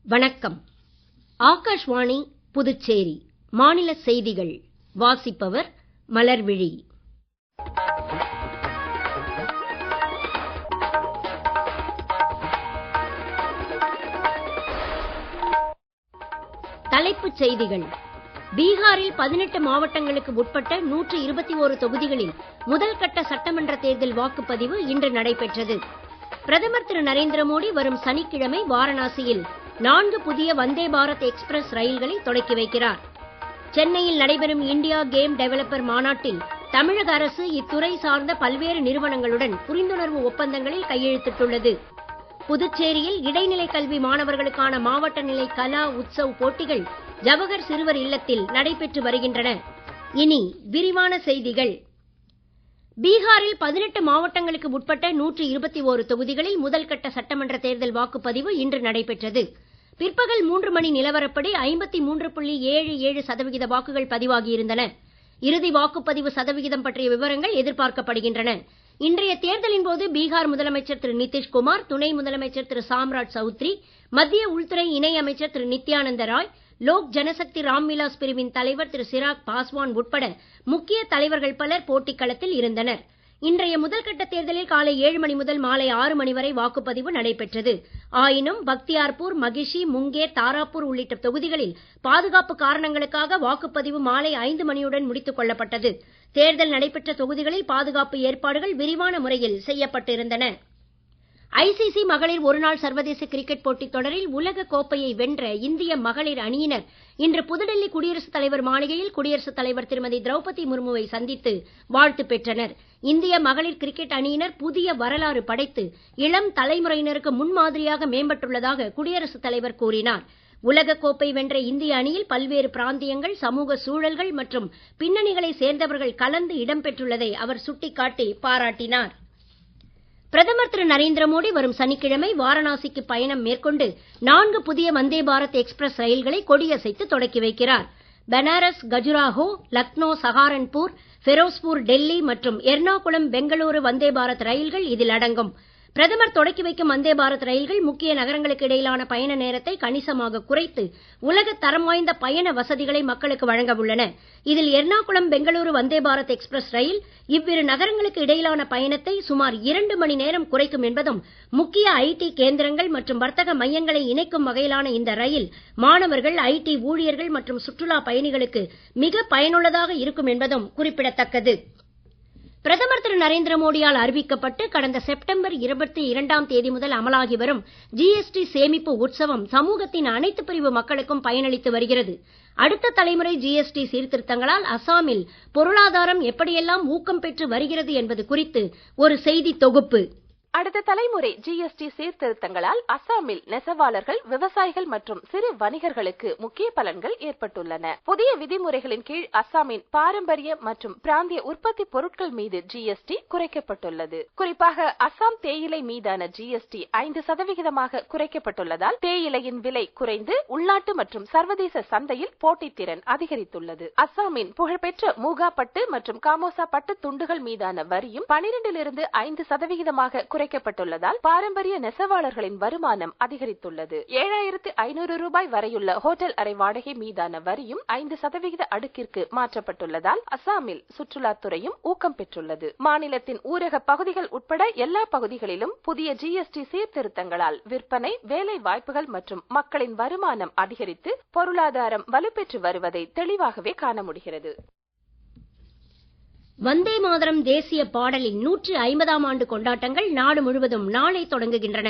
வணக்கம். ஆகாஷ்வாணி புதுச்சேரி மாநில செய்திகள் வாசிப்பவர் மலர்விழி. தலைப்புச் செய்திகள். பீகாரில் 18 மாவட்டங்களுக்கு உட்பட்ட 121 தொகுதிகளில் முதல் கட்ட சட்டமன்ற தேர்தல் வாக்குப்பதிவு இன்று நடைபெற்றது. பிரதமர் திரு நரேந்திர மோடி வரும் சனிக்கிழமை வாரணாசியில் 4 புதிய வந்தே பாரத் எக்ஸ்பிரஸ் ரயில்களை தொடக்கி வைக்கிறார். சென்னையில் நடைபெறும் இந்தியா கேம் டெவலப்பர் மாநாட்டில் தமிழக அரசு இத்துறை சார்ந்த பல்வேறு நிறுவனங்களுடன் புரிந்துணர்வு ஒப்பந்தங்களில் கையெழுத்திட்டுள்ளது. புதுச்சேரியில் இடைநிலை கல்வி மாணவர்களுக்கான மாவட்ட நிலை கலா உற்சவ் போட்டிகள் ஜவஹர் சிறுவர் இல்லத்தில் நடைபெற்று வருகின்றன. இனி விரிவான செய்திகள். பீகாரில் 18 மாவட்டங்களுக்கு உட்பட்ட 121 தொகுதிகளில் முதல் கட்ட சட்டமன்ற தேர்தல் வாக்குப்பதிவு இன்று நடைபெற்றது. பிற்பகல் 3 மணி நிலவரப்படி 53.77% வாக்குகள் பதிவாகியிருந்தன. இறுதி வாக்குப்பதிவு சதவிகிதம் பற்றிய விவரங்கள் எதிர்பார்க்கப்படுகின்றன. இன்றைய தேர்தலின் போது பீகார் முதலமைச்சர் திரு நிதிஷ்குமார், துணை முதலமைச்சர் திரு சாம்ராஜ் சௌத்ரி, மத்திய உள்துறை இணை அமைச்சர் திரு நித்யானந்த ராய், லோக் ஜனசக்தி ராம்விலாஸ் பிரிவின் தலைவர் திரு சிராக் பாஸ்வான் உட்பட முக்கிய தலைவர்கள் பலர் போட்டிக் களத்தில் இருந்தனர். இன்றைய முதல்கட்ட தேர்தலில் காலை 7 மணி முதல் மாலை 6 மணி வரை வாக்குப்பதிவு நடைபெற்றது. ஆயினும் பக்தியார்பூர், மகிஷி, முங்கேர், தாராப்பூர் உள்ளிட்ட தொகுதிகளில் பாதுகாப்பு காரணங்களுக்காக வாக்குப்பதிவு மாலை 5 மணியுடன் முடித்துக் கொள்ளப்பட்டது. தேர்தல் நடைபெற்ற தொகுதிகளில் பாதுகாப்பு ஏற்பாடுகள் விரிவான முறையில் செய்யப்பட்டிருந்தன. ஐசிசி மகளிர் ஒருநாள் சர்வதேச கிரிக்கெட் போட்டித் தொடரில் உலக கோப்பையை வென்ற இந்திய மகளிர் அணியினர் இன்று புதுடெல்லி குடியரசுத் தலைவர் மாளிகையில் குடியரசுத் தலைவர் திருமதி திரௌபதி முர்முவை சந்தித்து வாழ்த்து பெற்றனர். இந்திய மகளிர் கிரிக்கெட் அணியினர் புதிய வரலாறு படைத்து இளம் தலைமுறையினருக்கு முன்மாதிரியாக மேம்பட்டுள்ளதாக குடியரசுத் தலைவர் கூறினார். உலக கோப்பை வென்ற இந்திய அணியில் பல்வேறு பிராந்தியங்கள், சமூக சூழல்கள் மற்றும் பின்னணிகளை சேர்ந்தவர்கள் கலந்து இடம்பெற்றுள்ளதை அவர் சுட்டிக்காட்டி பாராட்டினார். பிரதமர் திரு நரேந்திர மோடி வரும் சனிக்கிழமை வாரணாசிக்கு பயணம் மேற்கொண்டு 4 புதிய வந்தே பாரத் எக்ஸ்பிரஸ் ரயில்களை கொடியசைத்து தொடக்கி வைக்கிறார். பனாரஸ், கஜுராஹோ, லக்னோ, சஹாரன்பூர், ஃபெரோஸ்பூர், டெல்லி மற்றும் எர்ணாகுளம், பெங்களூரு வந்தே பாரத் ரயில்கள் இதில் அடங்கும். பிரதமர் தொடக்கி வைக்கும் வந்தே பாரத் ரயில்கள் முக்கிய நகரங்களுக்கு இடையிலான பயண நேரத்தை கணிசமாக குறைத்து உலக தரம் வாய்ந்த பயண வசதிகளை மக்களுக்கு வழங்க உள்ளன. இதில் எர்ணாகுளம், பெங்களூரு வந்தே பாரத் எக்ஸ்பிரஸ் ரயில் இவ்விரு நகரங்களுக்கு இடையிலான பயணத்தை சுமார் 2 மணி நேரம் குறைக்கும் என்பதும், முக்கிய ஐடி கேந்திரங்கள் மற்றும் வர்த்தக மையங்களை இணைக்கும் வகையிலான இந்த ரயில் மாணவர்கள், ஐடி ஊழியர்கள் மற்றும் சுற்றுலா பயணிகளுக்கு மிக பயனுள்ளதாக இருக்கும் என்பதும் குறிப்பிடத்தக்கது. பிரதமர் திரு நரேந்திர மோடியால் அறிவிக்கப்பட்டு கடந்த செப்டம்பர் 22ஆம் தேதி முதல் அமலாகி வரும் ஜிஎஸ்டி சேமிப்பு உற்சவம் சமூகத்தின் அனைத்து பிரிவு மக்களுக்கும் பயனளித்து வருகிறது. அடுத்த தலைமுறை ஜிஎஸ்டி சீர்திருத்தங்களால் அசாமில் பொருளாதாரம் எப்படியெல்லாம் ஊக்கம் பெற்று வருகிறது என்பது குறித்து ஒரு செய்தி தொகுப்பு. அடுத்த தலைமுறை ஜிஎஸ்டி சீர்திருத்தங்களால் அசாமில் நெசவாளர்கள், விவசாயிகள் மற்றும் சிறு வணிகர்களுக்கு முக்கிய பலன்கள் ஏற்பட்டுள்ளன. புதிய விதிமுறைகளின் கீழ் அசாமின் பாரம்பரிய மற்றும் பிராந்திய உற்பத்தி பொருட்கள் மீது ஜிஎஸ்டி குறைக்கப்பட்டுள்ளது. குறிப்பாக அசாம் தேயிலை மீதான ஜிஎஸ்டி 5% குறைக்கப்பட்டுள்ளதால் தேயிலையின் விலை குறைந்து உள்நாட்டு மற்றும் சர்வதேச சந்தையில் போட்டித்திறன் அதிகரித்துள்ளது. அசாமின் புகழ்பெற்ற மூகா பட்டு மற்றும் காமோசா பட்டு துண்டுகள் மீதான வரியும் 12லிருந்து 5% குறைக்கப்பட்டுள்ளதால் பாரம்பரிய நெசவாளர்களின் வருமானம் அதிகரித்துள்ளது. 7500 ரூபாய் வரையுள்ள ஹோட்டல் அறை வாடகை மீதான வரியும் 5% அடுக்கிற்கு மாற்றப்பட்டுள்ளதால் அசாமில் சுற்றுலாத்துறையும் ஊக்கம் பெற்றுள்ளது. மாநிலத்தின் ஊரக பகுதிகள் உட்பட எல்லா பகுதிகளிலும் புதிய ஜிஎஸ்டி சீர்திருத்தங்களால் விற்பனை, வேலை வாய்ப்புகள் மற்றும் மக்களின் வருமானம் அதிகரித்து பொருளாதாரம் வலுப்பெற்று வருவதை தெளிவாகவே காண முடிகிறது. வந்தே மாதரம் தேசிய பாடலின் 150ஆம் ஆண்டு கொண்டாட்டங்கள் நாடு முழுவதும் நாளை தொடங்குகின்றன.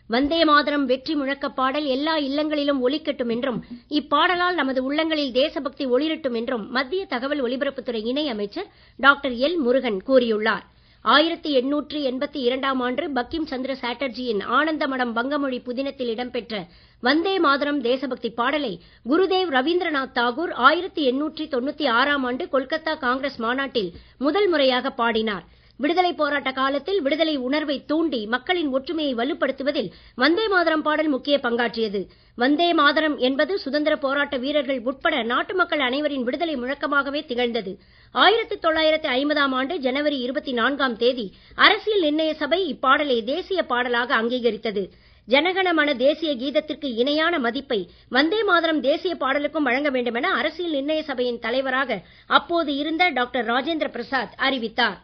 வந்தே மாதரம் வெற்றி முழக்க பாடல் எல்லா இல்லங்களிலும் ஒலிக்கட்டும் என்றும், இப்பாடலால் நமது உள்ளங்களில் தேசபக்தி ஒளிரட்டும் என்றும் மத்திய தகவல் ஒலிபரப்புத்துறை இணை அமைச்சர் டாக்டர் எல் முருகன் கூறியுள்ளார். 1882ஆம் ஆண்டு பங்கிம் சந்திர சாட்டர்ஜியின் ஆனந்தமடம் வங்கமொழி புதினத்தில் இடம்பெற்ற வந்தே மாதரம் தேசபக்தி பாடலை குருதேவ் ரவீந்திரநாத் தாகூர் 1896ஆம் ஆண்டு கொல்கத்தா காங்கிரஸ் மாநாட்டில் முதல் முறையாக பாடினார். விடுதலை போராட்ட காலத்தில் விடுதலை உணர்வை தூண்டி மக்களின் ஒற்றுமையை வலுப்படுத்துவதில் வந்தே மாதரம் பாடல் முக்கிய பங்காற்றியது. வந்தே மாதரம் என்பது சுதந்திர போராட்ட வீரர்கள் உட்பட நாட்டு மக்கள் அனைவரின் விடுதலை முழக்கமாகவே திகழ்ந்தது. 1950ஆம் ஆண்டு ஜனவரி 24ஆம் தேதி அரசியல் நிர்ணய சபை இப்பாடலை தேசிய பாடலாக அங்கீகரித்தது. ஜனகணமன தேசிய கீதத்திற்கு இணையான மதிப்பை வந்தே மாதரம் தேசிய பாடலுக்கும் வழங்க வேண்டும் என அரசியல் நிர்ணய சபையின் தலைவராக அப்போது இருந்த டாக்டர் ராஜேந்திர பிரசாத் அறிவித்தார்.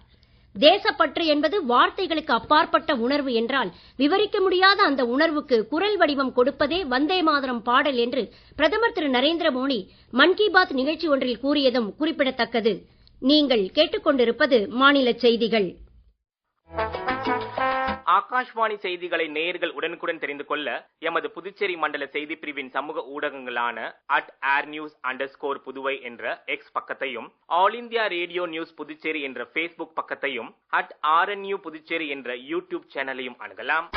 தேசப்பற்று என்பது வார்த்தைகளுக்கு அப்பாற்பட்ட உணர்வு என்றால் விவரிக்க முடியாத அந்த உணர்வுக்கு குரல் வடிவம் கொடுப்பதே வந்தே மாதரம் பாடல் என்று பிரதமர் திரு நரேந்திர மோடி மன் கி பாத் நிகழ்ச்சி ஒன்றில் கூறியதும் குறிப்பிடத்தக்கது. நீங்கள் கேட்டுக்கொண்டிருப்பது மாநில செய்திகள். ஆகாஷ்வாணி செய்திகளை நேயர்கள் உடனுக்குடன் தெரிந்து கொள்ள எமது புதுச்சேரி மண்டல செய்தி பிரிவின் சமூக ஊடகங்களான @airnews_புதுவை என்ற எக்ஸ் பக்கத்தையும், all India radio news Puducherry என்ற Facebook பக்கத்தையும், @RNU புதுச்சேரி என்ற யூடியூப் சேனலையும் அணுகலாம்.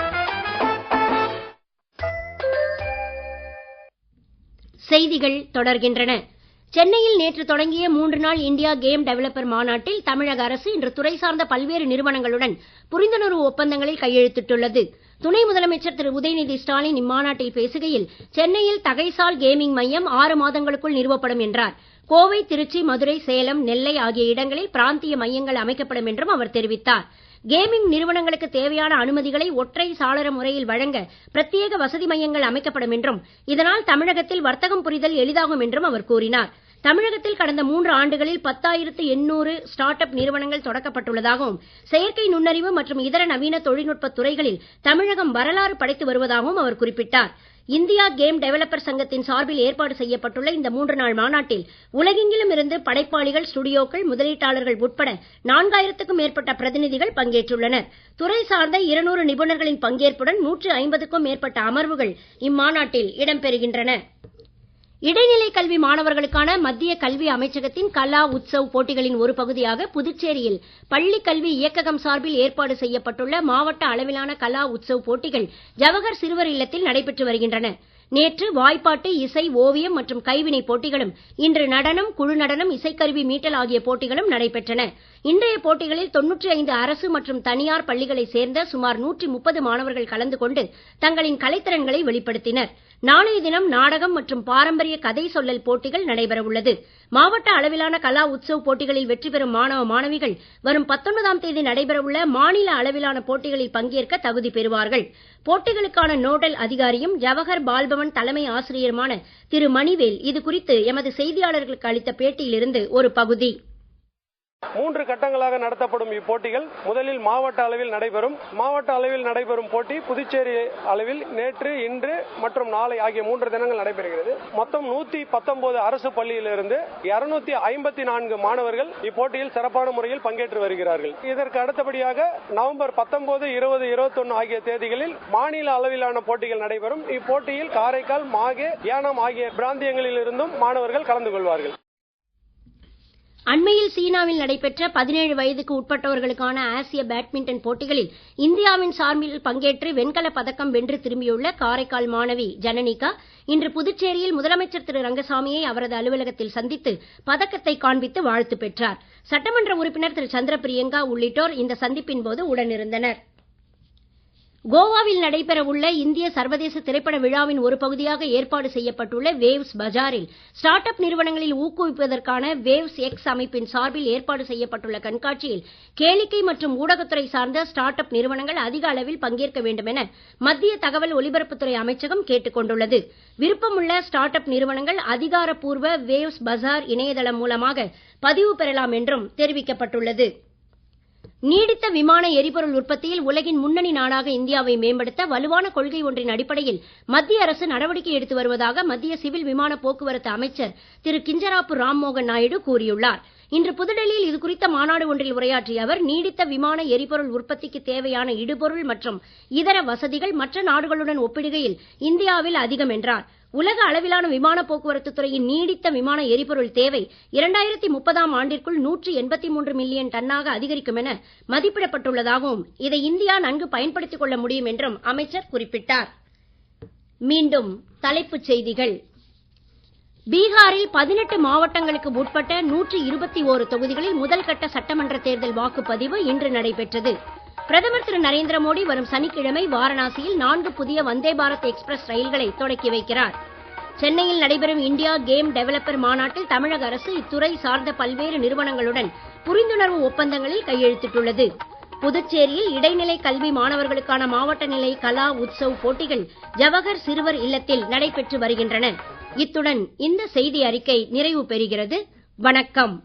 செய்திகள் தொடர்கின்றன. சென்னையில் நேற்று தொடங்கிய 3 நாள் இந்தியா கேம் டெவலப்பர் மாநாட்டில் தமிழக அரசு இன்று துறை சார்ந்த பல்வேறு நிறுவனங்களுடன் புரிந்துணர்வு ஒப்பந்தங்களில் கையெழுத்திட்டுள்ளது. துணை முதலமைச்சர் திரு உதயநிதி ஸ்டாலின் இம்மாநாட்டில் பேசுகையில், சென்னையில் தகைசால் கேமிங் மையம் 6 மாதங்களுக்குள் நிறுவப்படும் என்றார். கோவை, திருச்சி, மதுரை, சேலம், நெல்லை ஆகிய இடங்களில் பிராந்திய மையங்கள் அமைக்கப்படும் என்றும் அவர் தெரிவித்தார். கேமிங் நிறுவனங்களுக்கு தேவையான அனுமதிகளை ஒற்றை சாளர முறையில் வழங்க பிரத்யேக வசதி மையங்கள் அமைக்கப்படும் என்றும், இதனால் தமிழகத்தில் வர்த்தகம் புரிதல் எளிதாகும் என்றும் அவர் கூறினார். தமிழகத்தில் கடந்த 3 ஆண்டுகளில் 10,800 ஸ்டார்ட் அப் நிறுவனங்கள் தொடக்கப்பட்டுள்ளதாகவும், செயற்கை நுண்ணறிவு மற்றும் இதர நவீன தொழில்நுட்ப துறைகளில் தமிழகம் வரலாறு படைத்து வருவதாகவும் அவர் குறிப்பிட்டார். இந்தியா கேம் டெவலப்பர் சங்கத்தின் சார்பில் ஏற்பாடு செய்யப்பட்டுள்ள இந்த 3 நாள் மாநாட்டில் உலகெங்கிலும் இருந்து படைப்பாளிகள், ஸ்டுடியோக்கள், முதலீட்டாளர்கள் உட்பட 4000க்கும் மேற்பட்ட பிரதிநிதிகள் பங்கேற்றுள்ளனர். துறை சார்ந்த 200 நிபுணர்களின் பங்கேற்புடன் 150க்கும் மேற்பட்ட அமர்வுகள் இம்மாநாட்டில் இடம்பெறுகின்றன. இடைநிலை கல்வி மாணவர்களுக்கான மத்திய கல்வி அமைச்சகத்தின் கலா உத்சவ் போட்டிகளின் ஒரு பகுதியாக புதுச்சேரியில் பள்ளி கல்வி இயக்ககம் சார்பில் ஏற்பாடு செய்யப்பட்டுள்ள மாவட்ட அளவிலான கலா உத்சவ் போட்டிகள் ஜவஹர் சிறுவர் இல்லத்தில் நடைபெற்று வருகின்றன. நேற்று வாய்ப்பாட்டு, இசை, ஓவியம் மற்றும் கைவினை போட்டிகளும், இன்று நடனம், குழு நடனம், இசைக்கருவி மீட்டல் ஆகிய போட்டிகளும் நடைபெற்றன. இன்றைய போட்டிகளில் 95 அரசு மற்றும் தனியார் பள்ளிகளைச் சேர்ந்த சுமார் 130 மாணவர்கள் கலந்து கொண்டு தங்களின் கலைத்திறன்களை வெளிப்படுத்தினர். நாளைய தினம் நாடகம் மற்றும் பாரம்பரிய கதை சொல்லல் போட்டிகள் நடைபெற உள்ளது. மாவட்ட அளவிலான கலா உத்சவ் போட்டிகளில் வெற்றி பெறும் மாணவ மாணவிகள் வரும் 19ஆம் தேதி நடைபெறவுள்ள மாநில அளவிலான போட்டிகளில் பங்கேற்க தகுதி பெறுவார்கள். போட்டிகளுக்கான நோடல் அதிகாரியும் ஜவஹர் பால்பவன் தலைமை ஆசிரியருமான திரு மணிவேல் இது குறித்து எமது செய்தியாளர்களுக்கு அளித்த பேட்டியிலிருந்து ஒரு பகுதி. 3 கட்டங்களாக நடத்தப்படும் இப்போட்டிகள் முதலில் மாவட்ட அளவில் நடைபெறும். மாவட்ட அளவில் நடைபெறும் போட்டி புதுச்சேரி அளவில் நேற்று, இன்று மற்றும் நாளை ஆகிய 3 தினங்கள் நடைபெறுகிறது. மொத்தம் 119 அரசு பள்ளியிலிருந்து 254 மாணவர்கள் இப்போட்டியில் சிறப்பான முறையில் பங்கேற்று வருகிறார்கள். இதற்கு அடுத்தபடியாக நவம்பர் 19, 20, 21 ஆகிய தேதிகளில் மாநில அளவிலான போட்டிகள் நடைபெறும். இப்போட்டியில் காரைக்கால், மாகே, ஏனாம் ஆகிய பிராந்தியங்களில் இருந்தும் மாணவர்கள் கலந்து கொள்வார்கள். அண்மையில் சீனாவில் நடைபெற்ற 17 வயதுக்கு உட்பட்டவர்களுக்கான ஆசிய பேட்மிண்டன் போட்டிகளில் இந்தியாவின் சார்பில் பங்கேற்று வெண்கலப் பதக்கம் வென்று திரும்பியுள்ள காரைக்கால் மாணவி ஜனனிகா இன்று புதுச்சேரியில் முதலமைச்சர் திரு ரங்கசாமியை அவரது அலுவலகத்தில் சந்தித்து பதக்கத்தை காண்பித்து வாழ்த்து பெற்றார். சட்டமன்ற உறுப்பினர் திரு சந்திர பிரியங்கா உள்ளிட்டோர் இந்த சந்திப்பின் போது உடனிருந்தனர். கோவாவில் நடைபெற உள்ள இந்திய சர்வதேச திரைப்பட விழாவின் ஒரு பகுதியாக ஏற்பாடு செய்யப்பட்டுள்ள வேவ்ஸ் பஜாரில் ஸ்டார்ட் அப் நிறுவனங்களில் ஊக்குவிப்பதற்கான வேவ்ஸ் எக்ஸ் அமைப்பின் சார்பில் ஏற்பாடு செய்யப்பட்டுள்ள கண்காட்சியில் கேளிக்கை மற்றும் ஊடகத்துறை சார்ந்த ஸ்டார்ட் அப் நிறுவனங்கள் அதிக அளவில் பங்கேற்க வேண்டும் என மத்திய தகவல் ஒலிபரப்புத்துறை அமைச்சகம் கேட்டுக் கொண்டுள்ளது. விருப்பமுள்ள ஸ்டார்ட் அப் நிறுவனங்கள் அதிகாரப்பூர்வ வேவ்ஸ் பஜார் இணையதளம் மூலமாக பதிவு பெறலாம் என்றும் தெரிவிக்கப்பட்டுள்ளது. நீடித்த விமான எரிபொருள் உற்பத்தியில் உலகின் முன்னணி நாடாக இந்தியாவை மேம்படுத்த வலுவான கொள்கை ஒன்றின் அடிப்படையில் மத்திய அரசு நடவடிக்கை எடுத்து வருவதாக மத்திய சிவில் விமான போக்குவரத்து அமைச்சர் திரு கிஞ்சராப்பு ராம்மோகன் நாயுடு கூறியுள்ளார். இன்று புதுடெல்லியில் இது குறித்த மாநாடு ஒன்றில் உரையாற்றிய அவர், நீடித்த விமான எரிபொருள் உற்பத்திக்கு தேவையான இடுபொருள் மற்றும் இதர வசதிகள் மற்ற நாடுகளுடன் ஒப்பிடுகையில் இந்தியாவில் அதிகம் என்றார். உலக அளவிலான விமான போக்குவரத்து துறையின் நீடித்த விமான எரிபொருள் தேவை 2030ஆம் ஆண்டிற்குள் 183 மில்லியன் டன்னாக அதிகரிக்கும் என மதிப்பிடப்பட்டுள்ளதாகவும், இதை இந்தியா நன்கு பயன்படுத்திக் கொள்ள முடியும் என்றும் அமைச்சர் குறிப்பிட்டார். மீண்டும் தலைப்புச் செய்திகள். பீகாரில் 18 மாவட்டங்களுக்கு உட்பட்ட 121 தொகுதிகளில் முதல் கட்ட சட்டமன்ற தேர்தல் வாக்குப்பதிவு இன்று நடைபெற்றது. பிரதமர் திரு நரேந்திர மோடி வரும் சனிக்கிழமை வாரணாசியில் 4 புதிய வந்தே பாரத் எக்ஸ்பிரஸ் ரயில்களை தொடக்கி வைக்கிறார். சென்னையில் நடைபெறும் இந்தியா கேம் டெவலப்பர் மாநாட்டில் தமிழக அரசு இத்துறை சார்ந்த பல்வேறு நிறுவனங்களுடன் புரிந்துணர்வு ஒப்பந்தங்களில் கையெழுத்திட்டுள்ளது. புதுச்சேரியில் இடைநிலை கல்வி மாணவர்களுக்கான மாவட்ட நிலை கலா உத்சவ் போட்டிகள் ஜவஹர் சிறுவர் இல்லத்தில் நடைபெற்று வருகின்றன. இத்துடன் இந்த செய்தி அறிக்கை நிறைவு பெறுகிறது. வணக்கம்.